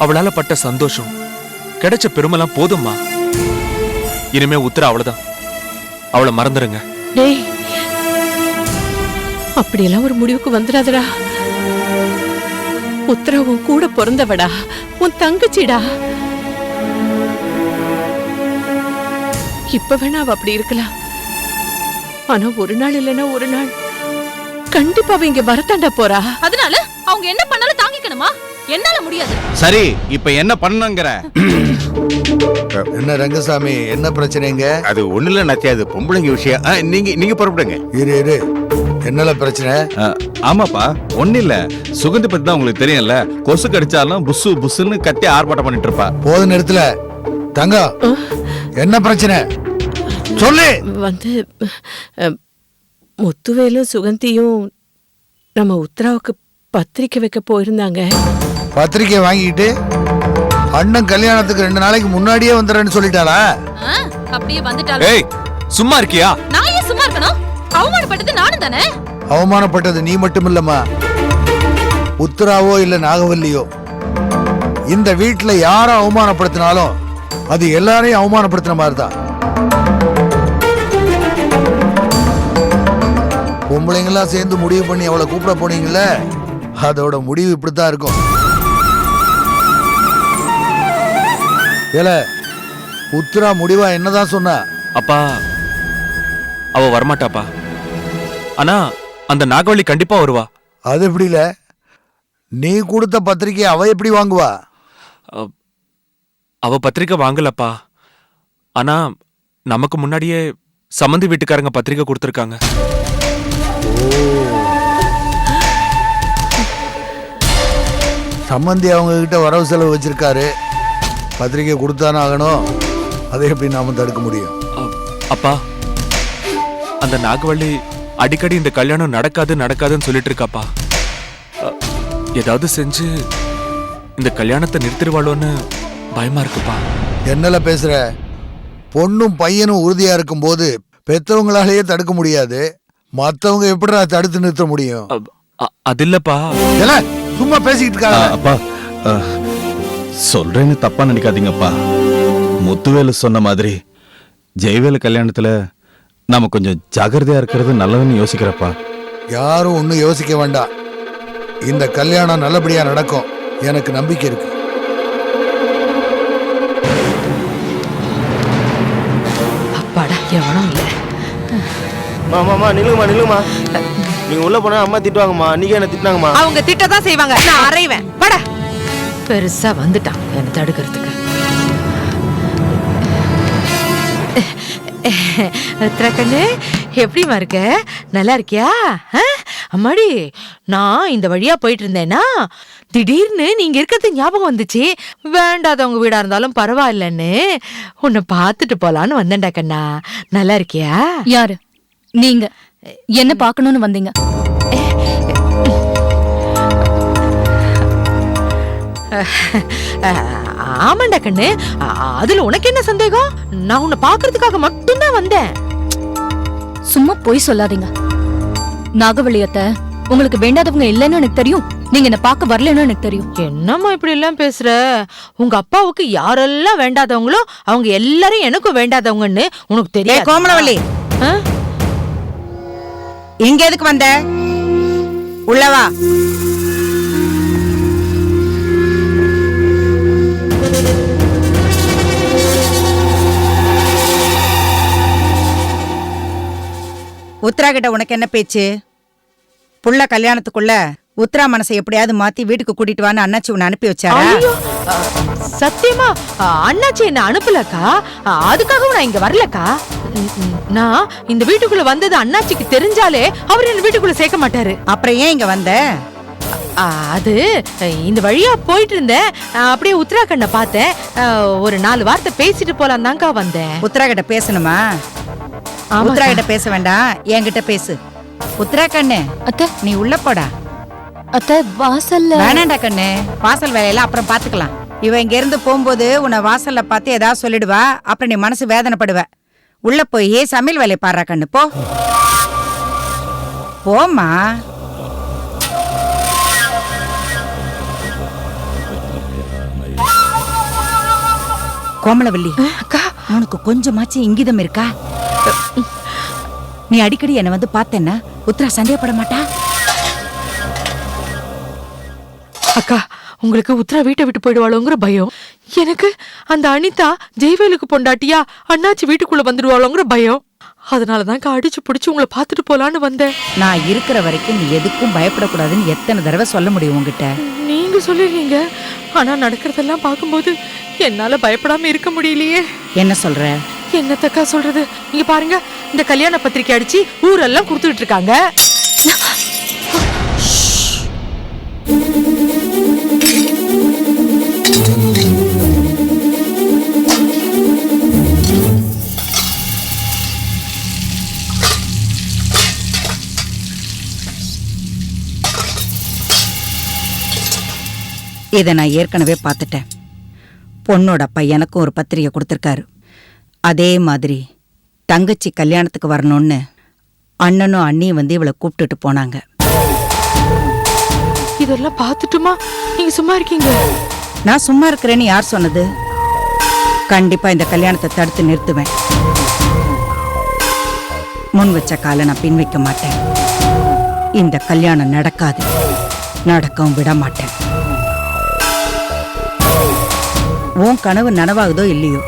அவளால பட்ட சந்தோஷம் கிடைச்ச பெருமெல்லாம் போதும்மா. இனிமே உத்தரா அவ்வளவுதான். அவளை மறந்துருங்க. டேய், அப்படியெல்லாம் ஒரு முடிவுக்கு வந்துடாதடா. உத்தரா உன் கூட பிறந்தவடா, உன் தங்கச்சிடா. இப்ப வேணா அவ அப்படி இருக்கலாம். ஆனா ஒரு நாள் இல்லைன்னா ஒரு நாள் கண்டிப்பா அவ இங்க வரத்தாண்டா போறா. அதனால அவங்க என்ன பண்ணாலும் தாங்கிக்கணுமா? என்னால முடியாது. சரி, இப்ப என்ன பண்ணுங்கற? என்ன ரங்கசாமி, என்ன பிரச்சனைங்க? அது ஒண்ணுல நத்தியாது பொம்பளைங்க விஷயம். நீங்க புறப்படுங்க. இரு இரு, என்னல பிரச்சனை? ஆமாப்பா, ஒண்ணு இல்ல. சுகந்தி பத்தி தான் உங்களுக்கு தெரியும்ல. கொசு கடிச்சாலும் புசு புசுன்னு கத்தி ஆர்ப்பாட்டம் பண்ணிட்டு இருப்பா. போது நேரத்துல தங்கம், என்ன பிரச்சனை சொல்லு. வந்து முத்துவேலும் சுகந்தியும் நம்ம உத்தராவுக்கு பத்திரிக்கை வைக்க போயிருந்தாங்க. பத்திரிக்கை வாங்கிட்டு அண்ணன் கல்யாணத்துக்கு 2 நாளைக்கு முன்னாடியே வந்துடுறேன்னு சொல்லிட்டாளா? அப்படியே வந்துட்டாளா? ஏய், சும்மா இருக்கியா? நான் ஏன் சும்மா இருக்கணும்? அவமானப்பட்டது நானும் தானே. அவமானப்பட்டது நீ மட்டும் இல்லம்மா, உத்தராவோ இல்ல நாகவல்லியோ. இந்த வீட்டுல யார அவமானப்படுத்தினாலும் அது எல்லாரையும் அவமானப்படுத்தின மாதிரிதான். பொம்பளைங்கெல்லாம் சேர்ந்து முடிவு பண்ணி அவளை கூப்பிட போனீங்கல்ல, அதோட முடிவு இப்படித்தான் இருக்கும். ஏல, உத்தரா முடிவா என்னதான் சொன்னா? அப்பா, அவ வரமாட்டாப்பா. ஆனா அந்த நாகவள்ளி கண்டிப்பா வருவா. அது எப்படி இல்ல, நீ கொடுத்த பத்திரிக்கை அவ எப்படி வாங்குவா? அவ பத்திரிக்கை வாங்கலப்பா. ஆனா நமக்கு முன்னாடியே சம்மந்தி வீட்டுக்காரங்க பத்திரிக்கை கொடுத்திருக்காங்க. சம்மந்தி அவங்க கிட்ட வரவு செலவு வச்சிருக்காரு, பத்திரிக்கை கொடுத்தானே ஆகணும். அதை எப்படி நாம தடுக்க முடியும்? அப்பா, அந்த நாகவள்ளி அடிக்கடி இந்த கல்யாணம் நடக்காதுன்னு சொல்லிட்டு இருக்காப்பா. ஏதாவது செஞ்சு இந்த கல்யாணத்தை நிறுத்திடுவாளோன்னு பயமா இருக்குப்பா. என்னல பேசுற? பொண்ணும் பையனும் உறுதியா இருக்கும் போது பெத்தவங்களாலேயே தடுக்க முடியாது, மத்தவங்க எப்படி தடுத்து நிறுத்த முடியும்? அது இல்லப்பா. சும்மா பேசிக்கிட்டு இருக்காங்க. அப்பா, சொல்றேன்னு தப்பா நினைக்காதீங்கப்பா. முத்துவேலு சொன்ன மாதிரி ஜெயவேலு கல்யாணத்துல நாம கொஞ்சம் ஜாகிரதையா இருக்கிறது நல்லதுன்னு யோசிக்கிறப்பா. யாரும் ஒன்னும் யோசிக்க வேண்டாம். இந்த கல்யாணம் நல்லபடியா நடக்கும், எனக்கு நம்பிக்கை இருக்கு. அப்பாடா, எவனும் இல்ல. மாமா நில்லுமா நில்லுமா, நீங்க உள்ள போனா அம்மா திட்டுவாங்கம்மா. அன்னைக்கு என்ன திட்டினாங்கம்மா. அவங்க திட்டதான் செய்வாங்க, நான் அறைவேன். பட பெருசா வந்துட்டான் என்ன தடுக்கிறதுக்கு. உத்தரக்கண்ணு, எப்படிமா இருக்க? நல்லா இருக்கியா? அம்மாடி, நான் இந்த வழியா போயிட்டு இருந்தேன்னா திடீர்னு நீங்க இருக்கிறது ஞாபகம் வந்துச்சு. வேண்டாதவங்க வீடா இருந்தாலும் பரவாயில்லன்னு உன்னை பார்த்துட்டு போலான்னு வந்தேன்டா கண்ணா. நல்லா இருக்கியா? யாரு நீங்க? என்ன பார்க்கணும்னு வந்தீங்க? ஆமாண்டா கண்ணு, அதுல உனக்கு என்ன சந்தேகம்? நான் உன்னை பாக்குறதுக்காக மட்டும்தான் வந்தேன். சும்மா போய் சொல்லாதீங்க. நாகவள்ளியத்த உங்களுக்கு வேண்டாதவங்க இல்லைன்னு எனக்கு தெரியும். நீங்க என்ன பார்க்க வரலன்னு எனக்கு தெரியும். என்னம்மா இப்படி எல்லாம் பேசுற? உங்க அப்பாவுக்கு யாரெல்லாம் வேண்டாதவங்களோ அவங்க எல்லாரும் எனக்கும் வேண்டாதவங்கன்னு உனக்கு தெரியும். கோமலவள்ளி, இங்க எதுக்கு வந்த? உள்ளவா. உத்ரா கிட்ட உனக்கு என்ன பேச்சு? புள்ள கல்யாணத்துக்குள்ள உத்ரா மனசை எப்படியாவது மாத்தி வீட்டுக்கு கூட்டிட்டு வான்னு அண்ணாச்சி உன்னை அனுப்பி வச்சாரா? சத்தியமா அண்ணாச்சி என்ன அனுப்பலக்கா, அதுக்காகவும் நான் இங்க வரலக்கா. நான் இந்த வீட்டுக்குள்ள வந்தது அண்ணாச்சிக்கு தெரிஞ்சாலே அவர் என்ன வீட்டுக்குள்ள சேர்க்க மாட்டாரு. அப்புறம் ஏன் இங்க வந்த? அது இந்த வழியா போயிட்டு இருந்தேன், அப்படியே உத்தராகண்ட பார்த்தேன். ஒரு 4 வார்த்தை பேசிட்டு போலாம் தான்க்கா வந்தேன். உத்ரா கிட்ட பேசணுமா? உத்ரா கிட்ட பேச வேண்டாம், என்கிட்ட பேசு. உத்ரா கண்ணு, அத்தை நீ உள்ள போடா. அத்தை வாசல்ல. வேணாண்டா கண்ணு, வாசல் வேலையெல்லாம் அப்புறம் பாத்துக்கலாம். இவ இங்க இருந்து போகும்போது உன்னை வாசல்ல பார்த்து ஏதாவது சொல்லிடுவா, அப்புறம் நீ மனசு வேதனைப்படுவ. உள்ள போய் சமையல் வேலையை பாடுறா கண்ணு, போ போமா. கோமலவல்லி, அக்கா உனக்கு கொஞ்சமாச்சும் இங்கிதம் இருக்கா? நீ அடிக்கடி என்ன வந்து பார்த்தேன்னா உத்தரா சந்தேகப்பட மாட்டா? அக்கா உங்களுக்கு உத்தரா வீட்டை விட்டு போயிடுவாளோங்கிற பயம். எனக்கு அந்த அனிதா ஜெய்வேலுக்கு பொண்டாட்டியா அண்ணாச்சி வீட்டுக்குள்ள வந்துடுவாளோங்கிற பயம். அதனாலதான் அடிச்சு பிடிச்சு உங்களை பார்த்துட்டு போலான்னு வந்தேன். நான் இருக்கிற வரைக்கும் நீ எதுக்கும் பயப்படக்கூடாதுன்னு எத்தனை தடவை சொல்ல முடியும் உங்ககிட்ட? நீங்க சொல்லிடுறீங்க, ஆனா நடக்கிறதெல்லாம் பார்க்கும்போது என்னால பயப்படாம இருக்க முடியலையே. என்ன சொல்ற? என்னத்தக்கா சொல்றது? இங்க பாருங்க, இந்த கல்யாண பத்திரிக்கை அடிச்சு ஊரெல்லாம் கொடுத்துட்டு இருக்காங்க. இதை நான் ஏற்கனவே பார்த்துட்டேன். பொண்ணோட அப்பா எனக்கும் ஒரு பத்திரிகை கொடுத்துருக்காரு. அதே மாதிரி தங்கச்சி கல்யாணத்துக்கு வரணும்னு அண்ணனும் அண்ணியும் வந்து இவளை கூப்பிட்டுட்டு போனாங்க. இதெல்லாம் பார்த்துட்டுமா நீங்க சும்மா இருக்கீங்க? நான் சும்மா இருக்கிறேன்னு யார் சொன்னது? கண்டிப்பா இந்த கல்யாணத்தை தடுத்து நிறுத்துவேன். முன் வச்ச காலை நான் பின் வைக்க மாட்டேன். இந்த கல்யாணம் நடக்காது, நடக்கவும் விட மாட்டேன். உன் கனவு நனவாகுதோ இல்லையோ,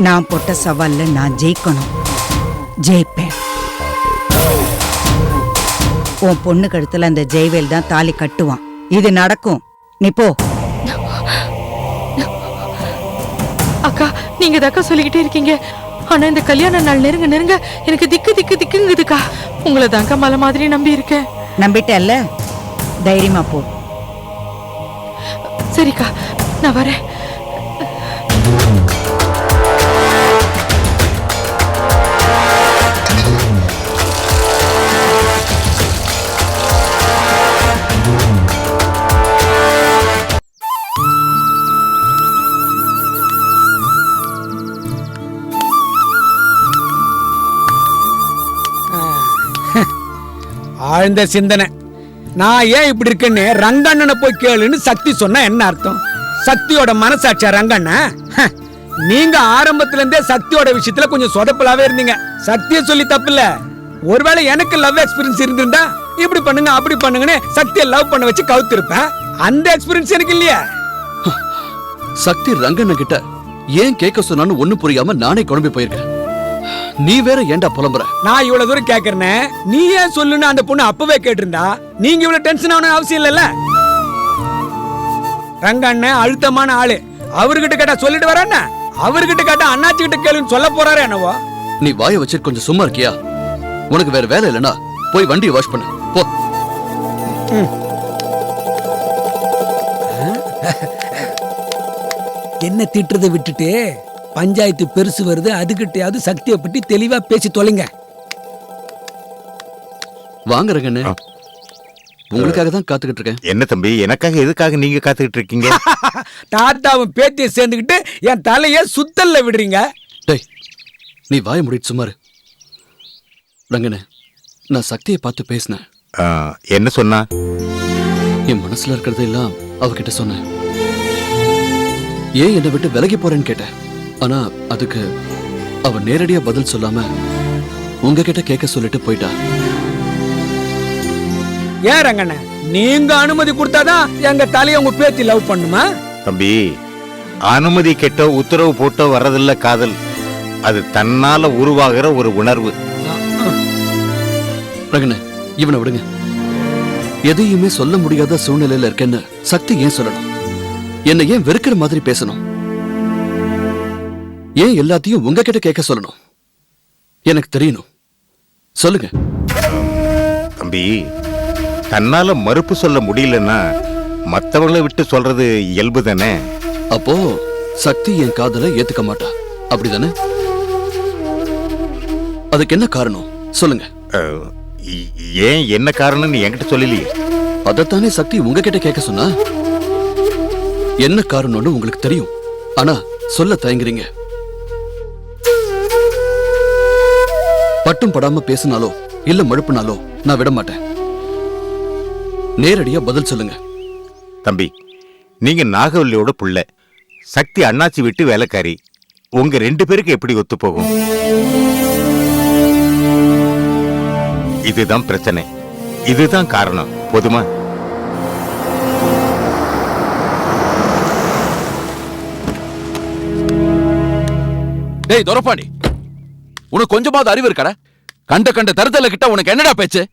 நான் போட்ட சவால்ல நான் ஜெயிக்கணும். ஜெயிப்பேன். உன் பொண்ணு கழுத்துல அந்த ஜெய்வேல் தான் தாலி கட்டுவான். இது நடக்கும். நீ போ. அக்கா நீங்க தக்கா சொல்லிக்கிட்டே இருக்கீங்க, ஆனா இந்த கல்யாண நாள் நெருங்க நெருங்க எனக்கு திக்கு திக்கு திக்குங்குதுக்கா. உங்களை தாங்க மலை மாதிரி நம்பி இருக்கேன். நம்பிட்டல்ல, தைரியமா போ. சரிக்கா, நான் வரேன். ஆழ்ந்த சிந்தனை. நான் ஏன் இப்படி இருக்கேன்னு ரங்கண்ணனை போய் கேளுன்னு சக்தி சொன்னா என்ன அர்த்தம்? சக்தியோட மனசாட்சியா ரங்கண்ணா? நீங்க ஆரம்பத்துல இருந்தே சக்தியோட விஷயத்துல கொஞ்சம் சொதப்பலாவே இருந்தீங்க. சக்திய சொல்லி தப்பு இல்ல. ஒருவேளை எனக்கு லவ் எக்ஸ்பீரியன்ஸ் இருந்திருந்தா இப்படி பண்ணுங்க அப்படி பண்ணுங்கன்னு சக்தியை லவ் பண்ண வச்சு கவுத்திருப்பேன். அந்த எக்ஸ்பீரியன்ஸ் எனக்கு இல்லையா? சக்தி ரங்கண்ண கிட்ட ஏன் கேட்க சொன்னான்னு ஒண்ணு புரியாம நானே குழம்பி போயிருக்கேன். நீ வேற ஏன்டா புலம்புற? நான் இவ்வளவு தூரம் கேக்குறேன்னு நீ ஏன் சொல்லுன்னு அந்த பொண்ணு அப்பவே கேட்டிருந்தா நீங்க இவ்வளவு டென்ஷன் ஆகணும் அவசியம் இல்லைல்ல. ரங்கண்ணன் அழுத்தமான ஆளு. அவர்கிட்ட கேட்டா சொல்லிட்டு வரேன்னா, அவர்கிட்ட கேட்டா அண்ணாச்சி கிட்ட கேளுன்னு சொல்ல போறாரு என்னவோ. நீ வாயை வச்சு கொஞ்சம் சும்மா இருக்கியா? உனக்கு வேற வேலை இல்லைன்னா போய் வண்டியை வாஷ் பண்ணு போ. என்ன திட்டுறதை விட்டுட்டு பஞ்சாயத்து பெருசு வருது, அதுகிட்டயாவது சக்தியை பற்றி தெளிவா பேசி தொலைங்க. வாங்க ரங்கண்ணே, உங்களுக்காக தான் காத்துக்கிட்டு இருக்கேன். என்ன தம்பி, எனக்காக எதுக்காக நீங்க காத்துக்கிட்டு இருக்கீங்க? தாத்தாவும் பேத்தியை சேர்ந்துக்கிட்டு என் தலைய சுத்தல்ல விடுறீங்க. டேய், நீ வாய முடிட்டு சும்மாரு. ரங்கண்ணே, நான் சக்தியை பார்த்து பேசினேன். என்ன சொன்னா? என் மனசுல இருக்கிறதெல்லாம் அவகிட்ட சொன்னேன். ஏன் என்னை விட்டு விலகி போறேன்னு கேட்டேன். ஆனா அதுக்கு அவ நேரடியா பதில் சொல்லாம உங்ககிட்ட கேட்க சொல்லிட்டு போயிட்டா. ஏன் ரங்கண்ண, நீங்க அனுமதி கொடுத்தாதான் எங்க தலைய உங்க பேத்தி லவ் பண்ணுமா? தம்பி, அனுமதி கேட்டோ உத்தரவு போட்டோ வர்றதில்ல காதல். அது தன்னால உருவாகிற ஒரு உணர்வு. ரங்கண்ண, இவனை விடுங்க. எதையுமே சொல்ல முடியாத சூழ்நிலையில இருக்கேன்னு சக்தி ஏன் சொல்லணும்? என்னை ஏன் வெறுக்கிற மாதிரி பேசணும்? ஏன் எல்லாத்தையும் உங்ககிட்ட கேட்க சொல்லணும்? எனக்கு தெரியணும். சொல்லுங்க. தம்பி, தன்னால மறுப்பு சொல்ல முடியலன்னா மத்தவங்களை விட்டு சொல்றது இயல்பு தானே. அப்போ சக்தி என் காதலை ஏத்துக்க மாட்டா, அப்படிதானே? அதுக்கு என்ன காரணம் சொல்லுங்க. ஏன் என்ன காரணம்னு என்கிட்ட சொல்லலையே. அதத்தானே சக்தி உங்ககிட்ட கேட்க சொன்னா. என்ன காரணம்னு உங்களுக்கு தெரியும், ஆனா சொல்ல தயங்குறீங்க. பட்டும் படாம பேசினாலோ இல்ல மழுப்புனாலோ நான் விட மாட்டேன். நேரடியா பதில் சொல்லுங்க. தம்பி, நீங்க நாகவல்லியோட புள்ள. சக்தி அண்ணாச்சி விட்டு வேலைக்காரி. உங்க 2 பேருக்கு எப்படி ஒத்து போகும்? இதுதான் பிரச்சனை, இதுதான் காரணம். போதுமா? டேய் துரப்பாண்டி, உனக்கு கொஞ்சமாவது அறிவு இருக்கடா? கண்ட தருதல கிட்ட உனக்கு என்னடா பேச்சு?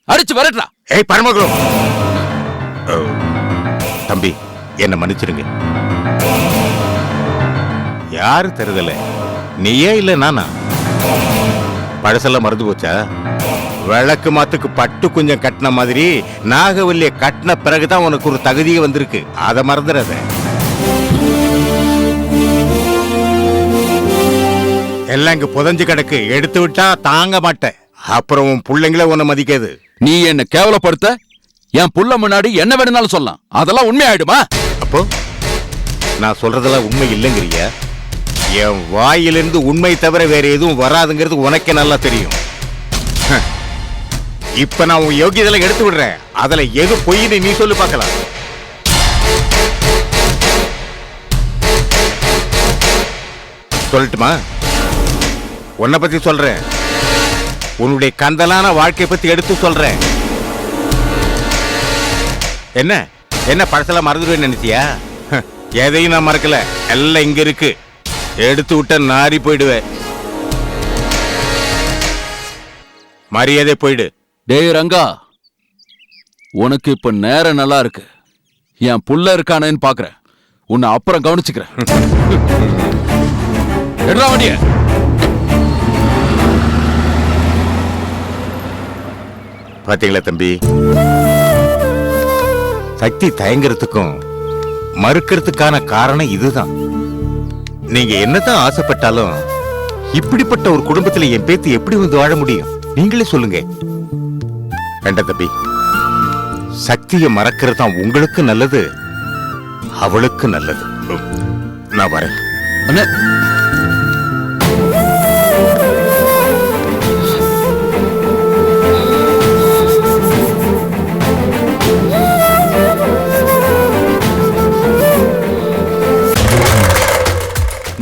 அடிச்சு வரட்டா. ஏய் பரமகுரு, தம்பி என்ன மன்னிச்சிருங்க. யாரு தருதல, நீயே இல்ல நானா? பழசெல்லாம் மறந்து போச்சா? விளக்கு மாத்துக்கு பட்டு கொஞ்சம் கட்டின மாதிரி நாகவல்லிய கட்டின பிறகுதான் உனக்கு ஒரு தகுதியே வந்திருக்கு. அதை மறந்துடாத. எல்லாம் இங்க புதஞ்சு கிடக்கு, எடுத்து விட்டா தாங்க மாட்டேன். அப்புறம் உன் பிள்ளைங்கள உன்னை மதிக்காது. நீ என்ன கேவலப்படுத்த என் புள்ள முன்னாடி என்ன வேணும்னாலும் சொல்லலாம். அதெல்லாம் உண்மை ஆயிடுமா? அப்போ நான் சொல்றதெல்லாம் உண்மை இல்லைங்கிறிய? என் வாயிலிருந்து உண்மை தவிர வேற எதுவும் வராதுங்கிறது உனக்கே நல்லா தெரியும். இப்ப நான் உன் யோகியதெல்லாம் எடுத்து விடுறேன். அதுல எது பொய்ன்னு நீ சொல்லு பார்க்கலாம். சொல்லட்டுமா? உன்னை பத்தி சொல்றேன், உன்னுடைய கந்தலான வாழ்க்கை பத்தி எடுத்து சொல்றேன். என்ன என்ன பழசெல்லாம் மறந்துடுவேன்னு நினைச்சியா? எதையும் நான் மறக்கல, எல்லாம் இங்க இருக்கு. எடுத்து விட்ட நாரி போயிடுவேன். மரியாதை போயிடு. டேய் ரங்கா, உனக்கு இப்ப நேரம் நல்லா இருக்கு. என் புள்ள இருக்கானேன்னு பாக்குறேன். உன்னை அப்புறம் கவனிச்சுக்கிறேன். எடுறா வண்டிய. பாத்தீங்களா தம்பி, சக்தி தயங்குறதுக்கும் மறுக்கிறதுக்கான காரணம் இதுதான். நீங்க என்னதான் ஆசைப்பட்டாலும் இப்படிப்பட்ட ஒரு குடும்பத்துல என் பேத்தி எப்படி வந்து வாழ முடியும்? நீங்களே சொல்லுங்க. வேண்டாம் தம்பி, சக்தியை மறக்கிறது தான் உங்களுக்கு நல்லது, அவளுக்கு நல்லது. நான் வரேன்.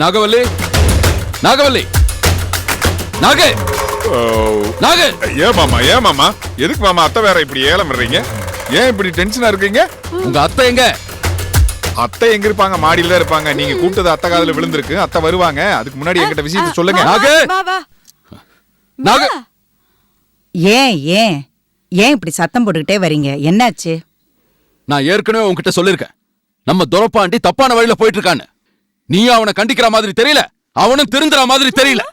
நாகவல்லி, நாகவல்லி, நாக நாக. ஏன் மாமா எதுக்கு மாமா அத்தை வேற இப்படி ஏலம் விடுறீங்க? ஏன் இப்படி டென்ஷனா இருக்கீங்க? உங்க அத்தை எங்க? அத்தை எங்க இருப்பாங்க? மாடியில தான் இருப்பாங்க. நீங்க கூப்பிட்டது அத்தை காதுல விழுந்திருக்கு. அத்தை வருவாங்க. அதுக்கு முன்னாடி என்கிட்ட விஷயத்தை சொல்லுங்க. நாக, ஏன் ஏன் ஏன் இப்படி சத்தம் போட்டுக்கிட்டே வரீங்க? என்னாச்சு? நான் ஏற்கனவே உன்கிட்ட சொல்லிருக்கேன், நம்ம துரப்பாண்டி தப்பான வழியில போயிட்டு இருக்கான்னு. நீ அவனை கண்டிக்கிற மாதிரி தெரியல, அவனும் திருந்துற மாதிரி தெரியல.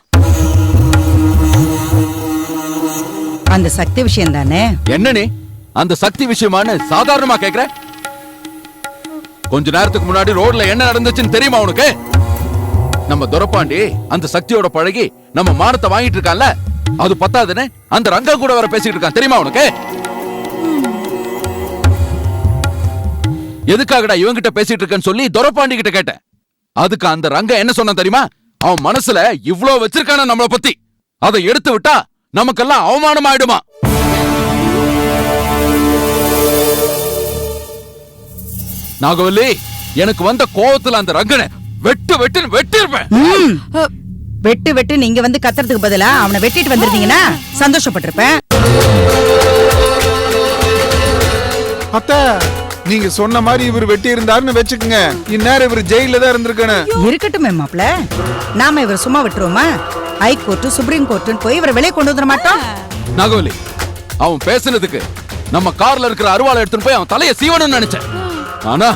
அந்த சக்தி விஷயம் தானே? என்ன நீ அந்த சக்தி விஷயமான சாதாரணமா கேக்குற? கொஞ்ச நேரத்துக்கு முன்னாடி ரோட்ல என்ன நடந்துச்சுன்னு தெரியுமா உனக்கு? நம்ம துரப்பாண்டி அந்த சக்தியோட பழகி நம்ம மானத்தை வாங்கிட்டு இருக்கான்ல, அது பத்தாதுன்னு அந்த ரங்கா கூட வர பேசிட்டு இருக்கான். தெரியுமா உனக்கு? எதுக்காகடா இவங்கிட்ட பேசிட்டு இருக்கேன்னு சொல்லி துரப்பாண்டி கிட்ட கேட்டேன். அதுக்கு அந்த ரங்க என்ன சொன்ன தெரியுமா? அவன் மனசுல இவ்ளோ வச்சிருக்கான நம்மள பத்தி, அதை எடுத்து விட்டா நமக்கெல்லாம் அவமானம் ஆயிடுமா. நாகவல்லி, எனக்கு வந்த கோவத்துல அந்த ரங்கனை வெட்டு வெட்டுன்னு வெட்டிருப்பேன். வெட்டு வெட்டு நீங்க வந்து கத்துறதுக்கு பதிலா அவனை வெட்டிட்டு வந்திருந்தீங்கன்னா சந்தோஷப்பட்டிருப்பேன். அத்தை, நீங்க சொன்ன மாதிரி இவர் வெட்டி இருந்தாருன்னு வெச்சுக்குங்க, இந்நேரம் இவர் ஜெயில தான் இருந்திருக்கணும். இருக்கட்டுமே மாப்ள, நாம இவர் சும்மா விட்டுருவோமா? ஹைகோர்ட், சுப்ரீம் கோர்ட்னு போய் இவரை வெளியே கொண்டு வந்துட மாட்டோம். நாகவல்லி, அவன் பேசுனதுக்கு நம்ம கார்ல இருக்கிற அருவாளை எடுத்துட்டு போய் அவன் தலையை சீவணும்னு நினைச்சேன். ஆனா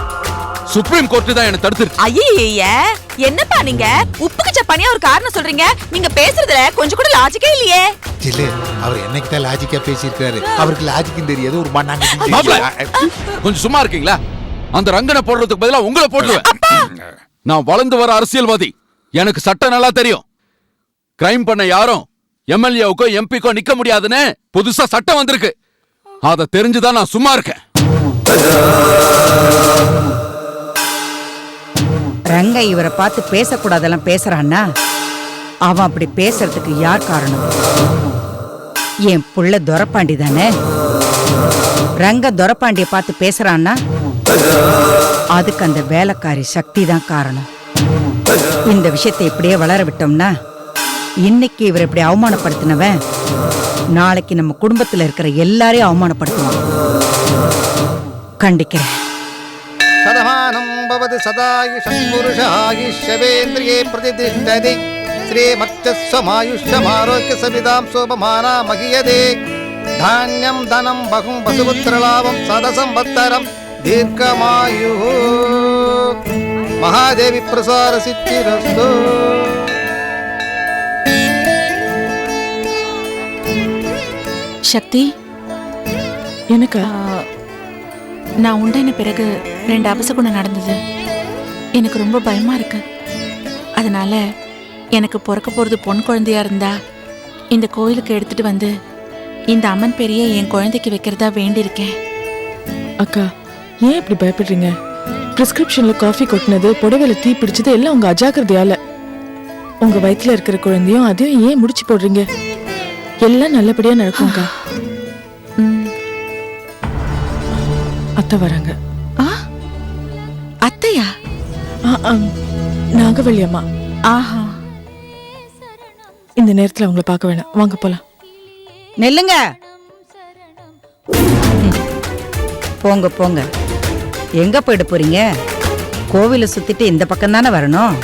சுப்ரீம் கோர்ட் தான் என்ன தடுத்துருச்சு. ஐயே, என்னப்பா நீங்க உப்புக்கு சப்பானியா ஒரு காரணம் சொல்றீங்க? நீங்க பேசுறதுல கொஞ்சம் கூட லாஜிக்கே இல்லையே. ஜில்லு, அவர் என்னைக்கு தான் லாஜிக்கா பேசியிருக்காரு. அவருக்கு லாஜிக்கும் தெரியாது, ஒரு மண்ணாங்க. கொஞ்சம் சும்மா இருக்கீங்களா? அந்த ரங்கனை போடுறதுக்கு பதிலா உங்களை போட்டுருவேன். நான் வளர்ந்து வர அரசியல்வாதி, எனக்கு சட்டம் நல்லா தெரியும். கிரைம் பண்ண யாரும் எம்எல்ஏவுக்கோ எம்பிக்கோ நிக்க முடியாதுன்னு புதுசா சட்டம் வந்திருக்கு. அதை தெரிஞ்சுதான் நான் சும்மா இருக்கேன். ரங்க இவரை பார்த்து பேசக்கூடாதெல்லாம் பேசுறான்னா அவன் அப்படி பேசுறதுக்கு யார் காரணம்? என் புள்ள துரப்பாண்டி தானே. ரங்க துரப்பாண்டிய பார்த்து பேசுறான்னா அதுக்கு அந்த வேலைக்காரி சக்தி தான் காரணம். இந்த விஷயத்தை இப்படியே வளர விட்டோம்னா இன்னைக்கு இவர் இப்படி அவமானப்படுத்தினவன் நாளைக்கு நம்ம குடும்பத்துல இருக்கிற எல்லாரையும் அவமானப்படுத்துவான். கண்டிக்கிறேன். சதமானம் பவது சதாயுஷம் புருஷாயுஷ்யவேந்திரியே பிரதிதிஷ்டதி ஸ்ரீமச்சஸ்வமாயுஷ்யமாரோக்கிய சமிதாம் சோபமானா மகியதே தானியம் தனம் பகும் பசுபுத்திரலாபம் சதசம்பத்தரம் தீர்க்கமாயு மகாதேவி பிரசார சித்திரஸ்து. சக்தி, எனக்கு நான் உண்டான பிறகு 2 அபசகுணம் நடந்தது. எனக்கு ரொம்ப பயமா இருக்கு. அதனால எனக்கு பிறக்க போறது பொன் குழந்தையா இருந்தா இந்த கோயிலுக்கு எடுத்துட்டு வந்து இந்த அம்மன் பெரிய என் குழந்தைக்கு வைக்கிறதா வேண்டியிருக்கேன். அக்கா, ஏன் இப்படி பயப்படுறீங்க? பிரிஸ்கிரிப்ஷன்ல காஃபி கொட்டினது, புடவையில தீ பிடிச்சது எல்லாம் உங்க அஜாக்கிரதையால. உங்க வயித்துல இருக்கிற குழந்தையும் அதையும் ஏன் முடிச்சு போடுறீங்க? எல்லாம் நல்லபடியா நடக்கும்க்கா. அத்தை வராங்க. அத்தையா? நாகவள்ளி அம்மா. ஆஹா, இந்த நேரத்துல அவங்கள பார்க்க வேணாம், வாங்க போலாம். நெல்லுங்க. போங்க போங்க. எங்க போயிட போறீங்க? கோவிலை சுத்திட்டு இந்த பக்கம் தானே வரணும்.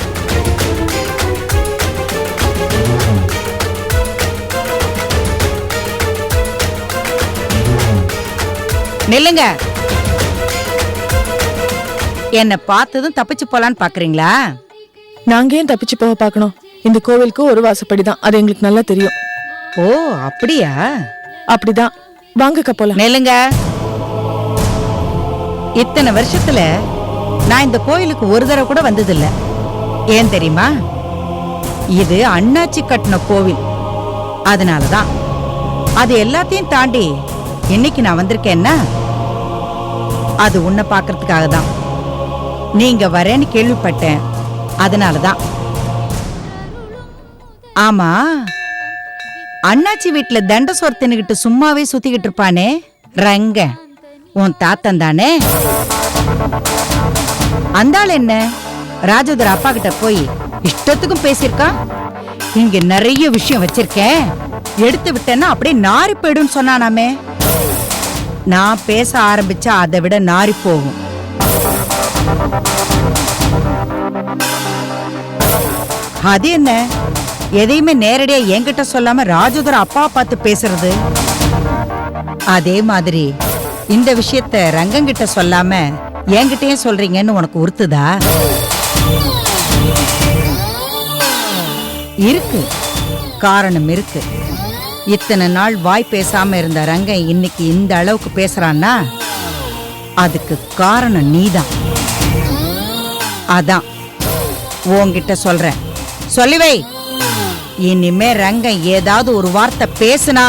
நெல்லுங்க. என்ன பார்த்ததும் தப்பிச்சு போலான்னு பாக்குறீங்களா? நாங்க ஏன் தப்பிச்சு போக பார்க்கணும்? இந்த கோவிலுக்கு ஒரு வாசப்படிதான், அது எங்களுக்கு நல்லா தெரியும். ஓ, அப்படியா? அப்படிதான், வாங்கக்கா போலாம். நெல்லுங்க. இத்தனை வருஷத்துல நான் இந்த கோயிலுக்கு ஒரு தடவை கூட வந்ததில்ல. ஏன் தெரியுமா? இது அண்ணாச்சி கட்டின கோவில். அதனாலதான். அது எல்லாத்தையும் தாண்டி இன்னைக்கு நான் வந்திருக்கேன்னா அது உன்னை பார்க்கறதுக்காக தான். நீங்க வரேன்னு கேள்விப்பட்டேன், அதனாலதான். ஆமா, அண்ணாச்சி வீட்டுல தண்ட சோறு தின்னுகிட்டு சும்மாவே சுத்திக்கிட்டு இருப்பானே ரங்க, உன் தாத்தன் தானே? அந்த ஆள் என்ன ராஜோதர அப்பா கிட்ட போய் இஷ்டத்துக்கும் பேசியிருக்கான். இங்க நிறைய விஷயம் வச்சிருக்கேன், எடுத்து விட்டேன்னா அப்படியே நாரி போயிடும் சொன்னானாமே. நான் பேச ஆரம்பிச்சா அதை விட நாரி போகும். அது என்ன, எதையுமே நேரடியா என்கிட்ட சொல்லாம ராஜோதர அப்பா பார்த்து பேசுறது? அதே மாதிரி இந்த விஷயத்த ரங்கங்கிட்ட சொல்லாம என்கிட்டயே சொல்றீங்கன்னு உனக்கு உறுத்துதா? இருக்கு, காரணம் இருக்கு. இத்தனை நாள் வாய் பேசாம இருந்த ரங்கன் இன்னைக்கு இந்த அளவுக்கு பேசுறான்னா அதுக்கு காரணம் நீதான். அதான் உன்கிட்ட சொல்றேன், சொல்லிவை. இனிமே ரங்கன் ஏதாவது ஒரு வார்த்தை பேசுனா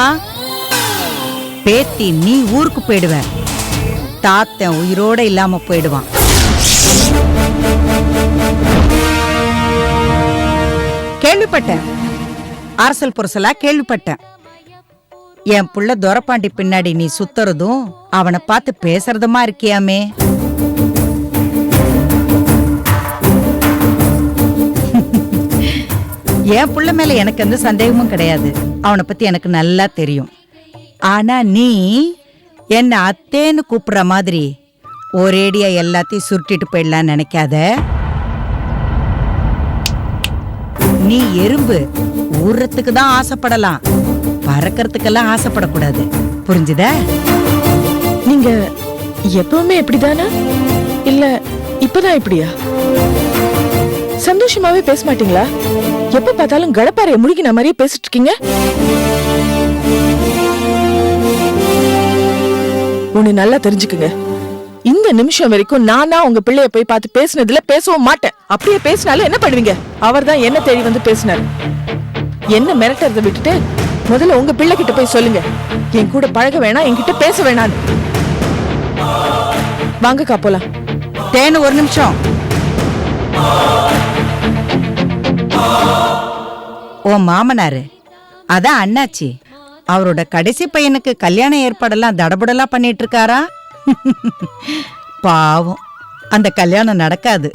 பேத்தி நீ ஊருக்கு போயிடுவ, தாத்தன் உயிரோட இல்லாம போயிடுவான். கேள்விப்பட்டேன், அரசல் புரசலா கேள்விப்பட்டேன். என் புள்ள துரப்பாண்டி பின்னாடி நீ சுத்துறதும் அவனை பார்த்து பேசுறதுமா இருக்கியாமே. என் புள்ள மேல எனக்கு எந்த சந்தேகமும் கிடையாது, அவனை பத்தி எனக்கு நல்லா தெரியும். ஆனா நீ என்ன அத்தேன்னு கூப்பிடுற மாதிரி ஒரேடியா எல்லாத்தையும் சுருட்டிட்டு போயிடலான்னு நினைக்காத. நீ எறும்பு ஊறத்துக்கு தான் ஆசைப்படலாம், பறக்கிறதுக்கெல்லாம் ஆசைப்படக்கூடாது, புரிஞ்சுதா? நீங்க எப்பவுமே இப்படிதானா, இல்ல இப்பதான் இப்படியா? சந்தோஷமாவே பேச மாட்டீங்களா? எப்ப பார்த்தாலும் கடப்பாறைய முழுகின மாதிரியே பேசிட்டு இருக்கீங்க. ஒண்ணு நல்லா தெரிஞ்சுக்குங்க, இந்த நிமிஷம் வரைக்கும் நானா உங்க பிள்ளைய போய் பார்த்து பேசினதுல பேசவும் மாட்டேன். அப்படியே பேசினாலும் என்ன பண்ணுவீங்க? அவர் தான் என்ன தேடி வந்து பேசினாரு. என்ன மிரட்டறத விட்டுட்டு முதல்ல உங்க பிள்ளை கிட்ட போய் சொல்லுங்க, என் கூட பழக வேணாம், என்கிட்ட பேச வேணான்னு. வாங்கக்கா போலாம். தேனு ஒரு நிமிஷம். ஓ மாமனாரு, அதான் அண்ணாச்சி, அவரோட கடைசி பையனுக்கு கல்யாண ஏற்பாடெல்லாம் தடபுடலா பண்ணிட்டு இருக்காரா? பாவம், அந்த கல்யாணம் நடக்காது.